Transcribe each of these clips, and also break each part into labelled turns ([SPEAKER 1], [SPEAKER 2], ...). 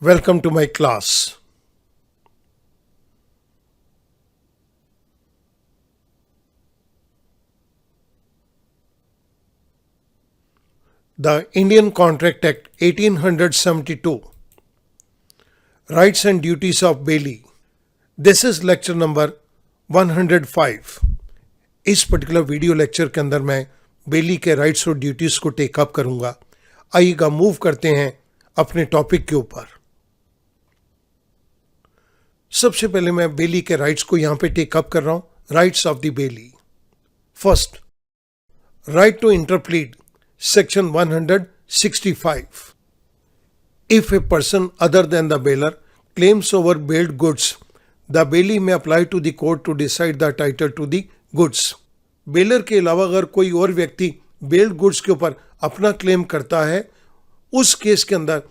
[SPEAKER 1] Welcome to my class. The Indian Contract Act 1872, Rights and Duties of Bailey. This is lecture number 105. इस particular video lecture के अंदर मैं बेली के rights और duties को take up करूंगा। आइएगा मूव करते हैं अपने टॉपिक के ऊपर। सबसे पहले मैं बेली के राइट्स को यहां पे टेकअप कर रहा हूं। Rights of the bailee. First, right to interplead, section 165. If a person other than the bailor claims over bailed goods, the bailey may apply to the court to decide the title to the goods. Baler के अलावा अगर कोई और व्यक्ति बेल्ड goods के ऊपर अपना claim करता है, उस केस के अंदर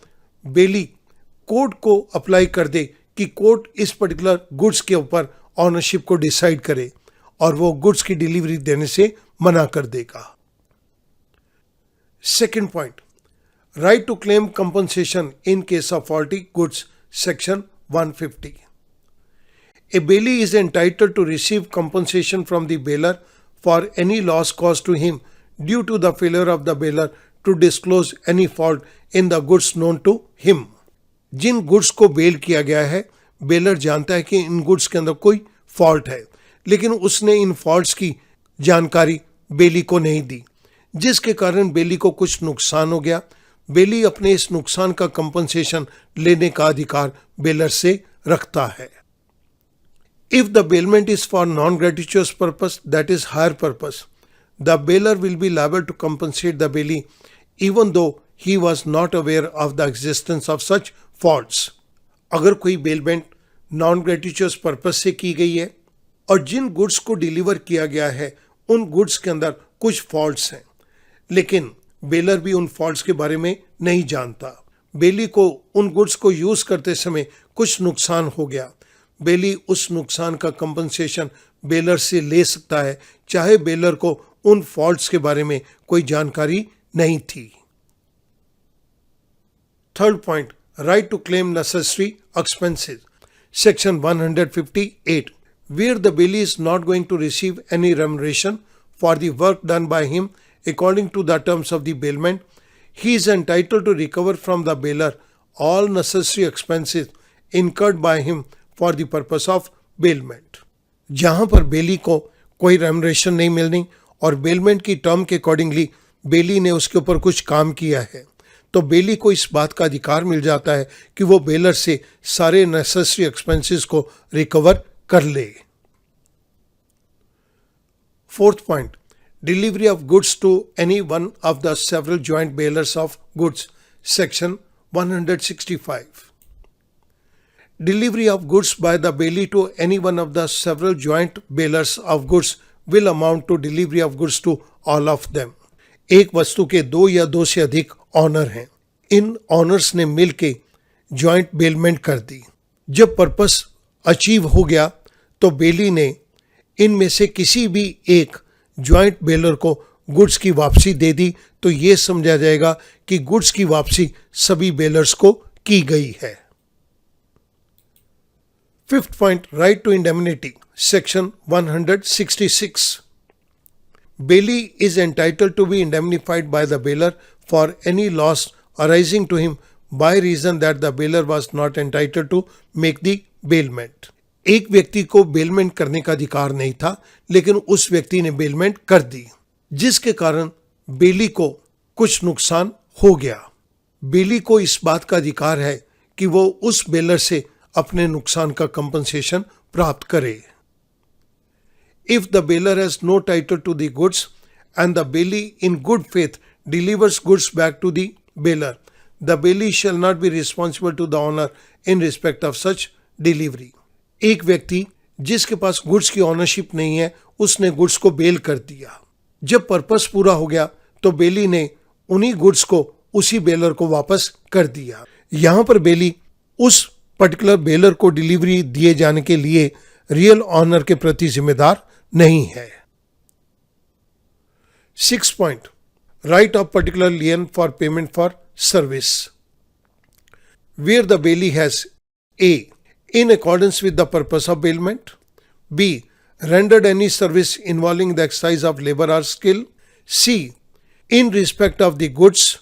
[SPEAKER 1] बेली कोर्ट को अप्लाई कर दे कि कोर्ट इस पर्टिकुलर गुड्स के ऊपर ऑनरशिप को डिसाइड करे और वो गुड्स की डिलीवरी देने से मना कर देगा। Second point, right to claim compensation in case of faulty goods, section 150. A bailey is entitled to receive compensation from the bailor for any loss caused to him due to the failure of the bailor to disclose any fault in the goods known to him. जिन goods को bail किया गया है, baler जानता है कि इन goods के अंदर कोई फॉल्ट है, लेकिन उसने इन फॉल्ट्स की जानकारी बेली को नहीं दी, जिसके कारण बेली को कुछ नुकसान हो गया। बेली अपने इस नुकसान का कंपनसेशन लेने का अधिकार बेलर से रखता है। If the bailment is for non-gratuitous purpose, that is higher purpose, the bailor will be liable to compensate the bailey even though he was not aware of the existence of such faults. अगर कोई bailment non ग्रेटिचुअस purpose से की गई है और जिन goods को deliver किया गया है उन गुड्स के अंदर कुछ फॉल्ट्स हैं, लेकिन बेलर भी उन फॉल्ट्स के बारे में नहीं जानता, बेली को उन गुड्स को यूज करते समय कुछ नुकसान हो गया, बेली उस नुकसान का कंपनसेशन बेलर से ले सकता है, चाहे बेलर को उन फॉल्ट्स के बारे में कोई जानकारी नहीं थी। Third point, right to claim necessary expenses, section 158. Where the bailey is not going to receive any remuneration for the work done by him according to the terms of the bailment, he is entitled to recover from the bailor all necessary expenses incurred by him for the purpose of bailment. जहां पर बेली को कोई remuneration नहीं मिलनी और bailment की term के accordingly बेली ने उसके ऊपर कुछ काम किया है, तो बेली को इस बात का अधिकार मिल जाता है कि वो बेलर से सारे नेसेसरी एक्सपेंसेस को रिकवर कर ले। Fourth point, delivery of goods to any one of the several joint bailors of goods, section 165. Delivery of goods by the bailey to any one of the several joint bailers of goods will amount to delivery of goods to all of them. एक वस्तु के दो या दो से अधिक honour हैं, इन honours ने मिलके जॉइंट बेलमेंट कर दी। जब पर्पस अचीव हो गया तो बेली ने इनमें से किसी भी एक जॉइंट बेलर को गुड्स की वापसी दे दी, तो ये समझा जाएगा कि गुड्स की वापसी सभी बेलर्स को की गई है। Fifth point, right to indemnity, section 166. Bailey is entitled to be indemnified by the bailor for any loss arising to him by reason that the bailor was not entitled to make the bailment. एक व्यक्ति को bailment करने का अधिकार नहीं था, लेकिन उस व्यक्ति ने बेलमेंट कर दी, जिसके कारण बेली को कुछ नुकसान हो गया। बेली को इस बात का अधिकार है कि वो उस बेलर से अपने नुकसान का कंपनसेशन प्राप्त करे। If the bailor has no title to the goods and the bailey in good faith delivers goods back to the bailor, the bailey shall not be responsible to the owner in respect of such delivery. एक व्यक्ति जिसके पास goods की ownership नहीं है, उसने goods को bell कर दिया। जब पर्पस पूरा हो गया तो बेली ने उन्हीं गुड्स को उसी बेलर को वापस कर दिया। यहां पर बेली उस पर्टिकुलर बेलर को डिलीवरी दिए जाने के लिए रियल ऑनर के प्रति जिम्मेदार नहीं है। 6 point, right of particular lien for payment for service. where the bailee has A. in accordance with the purpose of bailment, B. rendered any service involving the exercise of labor or skill, C. in respect of the goods,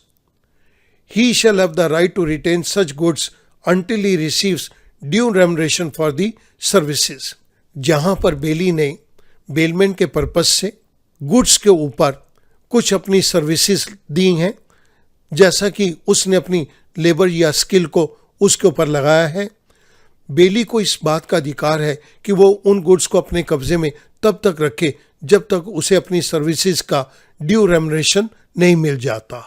[SPEAKER 1] he shall have the right to retain such goods until he receives due remuneration for the services. जहां पर बेली ने bailment के purpose से goods के ऊपर कुछ अपनी services दी हैं, जैसा कि उसने अपनी लेबर या स्किल को उसके ऊपर लगाया है, बेली को इस बात का अधिकार है कि वो उन गुड्स को अपने कब्जे में तब तक रखे जब तक उसे अपनी सर्विसेज का ड्यू रेमुनरेशन नहीं मिल जाता.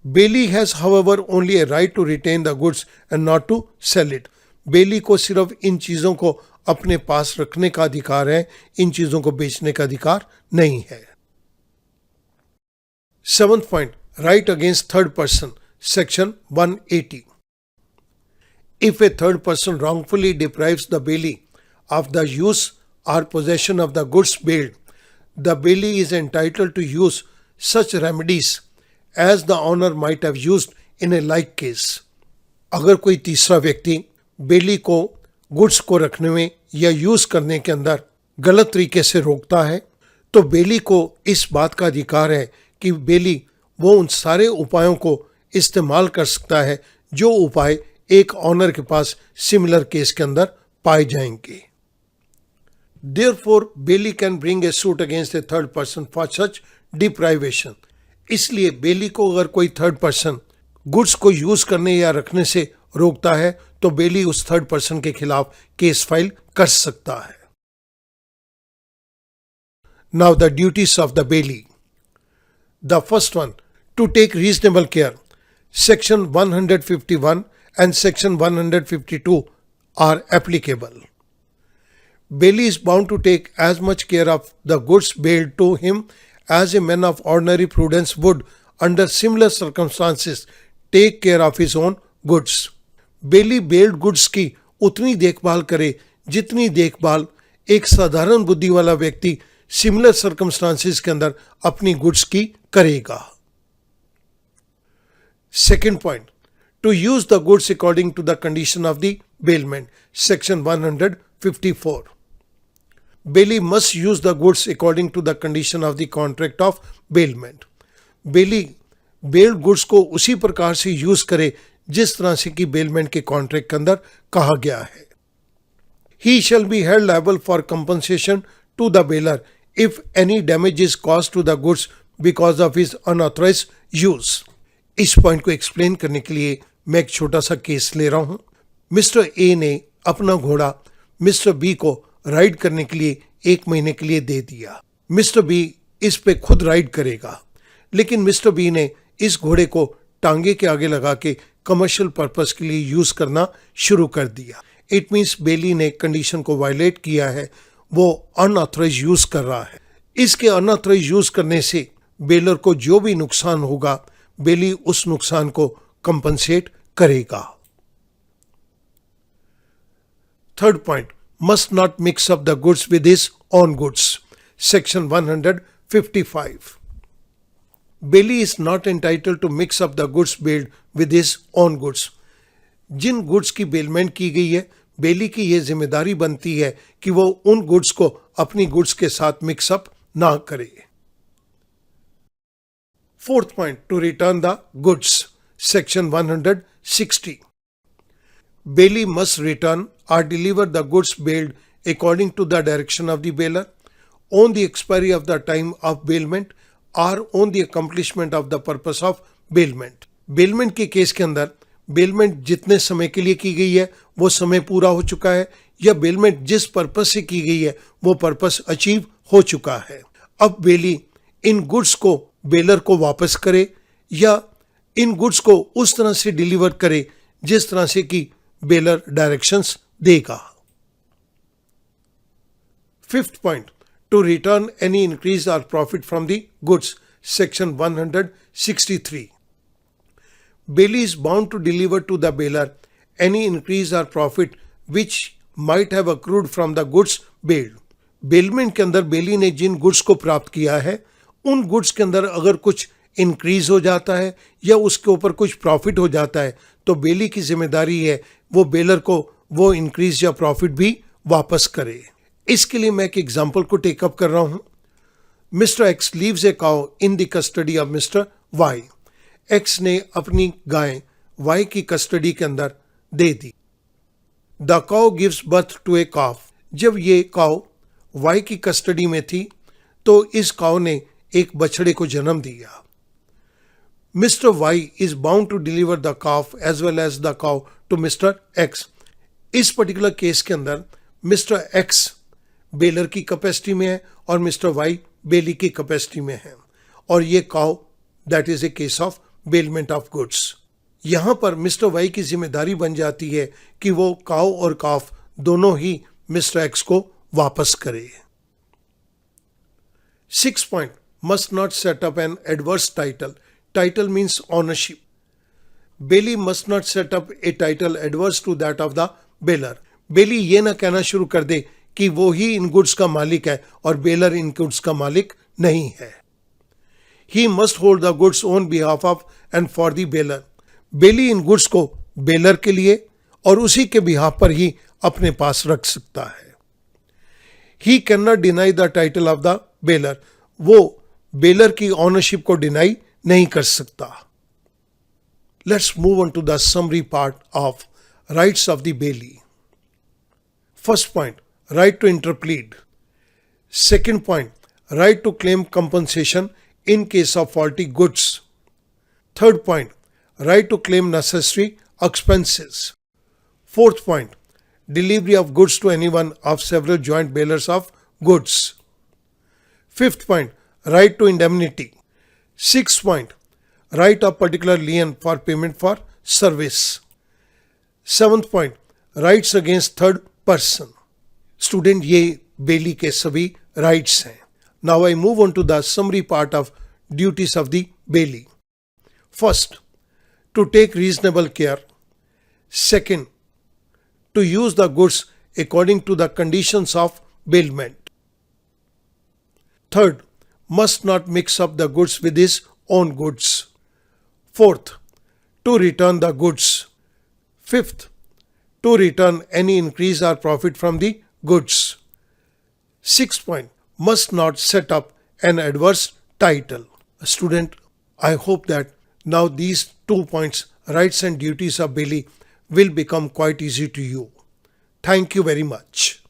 [SPEAKER 1] Bailee has however only a right to retain the goods and not to sell it. Bailee को सिर्फ इन चीजों को अपने पास रखने का अधिकार है, इन चीजों को बेचने का अधिकार नहीं है. 7th point, right against third person, section 180. If a third person wrongfully deprives the bailee of the use or possession of the goods bailed, the bailee is entitled to use such remedies as the owner might have used in a like case. अगर कोई तीसरा व्यक्ति बेली को goods को रखने में या use करने के अंदर गलत तरीके से रोकता है, तो बेली को इस बात का अधिकार है कि बेली वो उन सारे उपायों को इस्तेमाल कर सकता है जो उपाय एक ऑनर के पास सिमिलर केस के अंदर पाए जाएंगे. Therefore, bailee can bring a suit against a third person for such deprivation. इसलिए बेली को अगर कोई थर्ड पर्सन गुड्स को यूज करने या रखने से रोकता है तो बेली उस थर्ड पर्सन के खिलाफ केस फाइल कर सकता है. Now the duties of the bailee. The first one, to take reasonable care. Section 151 and Section 152 are applicable. Bailee is bound to take as much care of the goods bailed to him as a man of ordinary prudence would, under similar circumstances, take care of his own goods. Bailee bailed goods की उतनी देखभाल करे जितनी देखभाल एक साधारण बुद्धि वाला व्यक्ति सिमिलर सर्कमस्टांसेस के अंदर अपनी गुड्स की करेगा. Second point, to use the goods according to the condition of the bailment. Section 154. Bailee must use the goods according to the condition of the contract of bailment. Bailee bailed goods को उसी प्रकार से use करे जिस तरह से कि bailment के कॉन्ट्रैक्ट के अंदर कहा गया है. He shall be held liable for compensation to the bailor if any damage is caused to the goods because of his unauthorized use. इस पॉइंट को एक्सप्लेन करने के लिए मैं एक छोटा सा केस ले रहा हूं. मिस्टर ए ने अपना घोड़ा मिस्टर बी को राइड करने के लिए 1 महीने के लिए दे दिया. मिस्टर बी इस पे खुद राइड करेगा, लेकिन मिस्टर बी ने इस घोड़े को टांगे के आगे लगा के कमर्शियल पर्पस के लिए यूज करना शुरू कर दिया. इट मीन्स बेली ने कंडीशन को वायलेट किया है, वो अनऑथराइज यूज कर रहा है. इसके अनऑथराइज यूज करने से बेलर को जो भी नुकसान होगा बेली उस नुकसान को कंपनसेट करेगा. Third point, must not mix up the goods with his own goods. Section 155. Bailee is not entitled to mix up the goods bailed with his own goods. जिन गुड्स की बेलमेंट की गई है बेली की यह जिम्मेदारी बनती है कि वो उन गुड्स को अपनी गुड्स के साथ मिक्सअप ना करे. Fourth point, to return the goods. Section 160. Bailee must return or deliver the goods bailed according to the direction of the bailor on the expiry of the time of bailment or on the accomplishment of the purpose of bailment. Bailment के case के अंदर bailment जितने समय के लिए की गई है वो समय पूरा हो चुका है या बेलमेंट जिस पर्पस से की गई है वो पर्पस अचीव हो चुका है. अब बेली इन गुड्स को बेलर को वापस करे या इन गुड्स को उस तरह से डिलीवर करे जिस तरह से कि बेलर डायरेक्शंस देगा. Fifth point, to return any increase or profit from the goods. Section 163. Bailey is bound to deliver to the bailor any increase or profit which might have accrued from the goods bailed. Bailment के अंदर बेली ने जिन goods को प्राप्त किया है उन goods के अंदर अगर कुछ इंक्रीज हो जाता है या उसके ऊपर कुछ प्रॉफिट हो जाता है तो बेली की जिम्मेदारी है वो बेलर को वो इंक्रीज या प्रॉफिट भी वापस करे। इसके लिए मैं एक एग्जांपल को टेकअप कर रहा हूं। Mister X leaves a cow in the custody of mister Y. X ने अपनी गाय वाई की कस्टडी के अंदर दे दी। The cow gives birth to a calf. जब ये काउ वाई की कस्टडी में थी तो इस काउ ने एक बछड़े को जन्म दिया। Mister Y is bound to deliver the calf as well as the cow to mister X. इस पर्टिकुलर केस के अंदर मिस्टर एक्स बेलर की कैपेसिटी में है और मिस्टर वाई बेली की कैपेसिटी में है और ये cow that is a case of bailment of goods. यहां पर मिस्टर वाई की जिम्मेदारी बन जाती है कि वो काउ और काफ दोनों ही मिस्टर एक्स को वापस करे। 6 point must not set up an adverse title. Title means ownership. Bailey must not set up a title adverse to that of the bailor. बेली ये ना कहना शुरू कर दे कि वो ही इन गुड्स का मालिक है और बेलर इन गुड्स का मालिक नहीं है। He must hold the goods on behalf of and for the bailor. Bailee इन गुड्स को बेलर के लिए और उसी के बिहाफ पर ही अपने पास रख सकता है। He cannot deny the title of the bailor. वो बेलर की ऑनरशिप को डिनाई नहीं कर सकता। Let's move on to the summary part of rights of the bailey. First point, right to interplead. Second point, right to claim compensation in case of faulty goods. Third point, right to claim necessary expenses. Fourth point, delivery of goods to anyone of several joint bailers of goods. Fifth point, right to indemnity. Sixth point, right of particular lien for payment for service. Seventh point, rights against third person. Student, ये बेली के सभी rights हैं. Now I move on to the summary part of duties of the bailey. First, to take reasonable care. Second, to use the goods according to the conditions of bailment. Third, must not mix up the goods with his own goods. Fourth, to return the goods. Fifth, to return any increase or profit from the goods. Sixth point, must not set up an adverse title. Student, I hope that now these 2 points, rights and duties of bailey, will become quite easy to you. Thank you very much.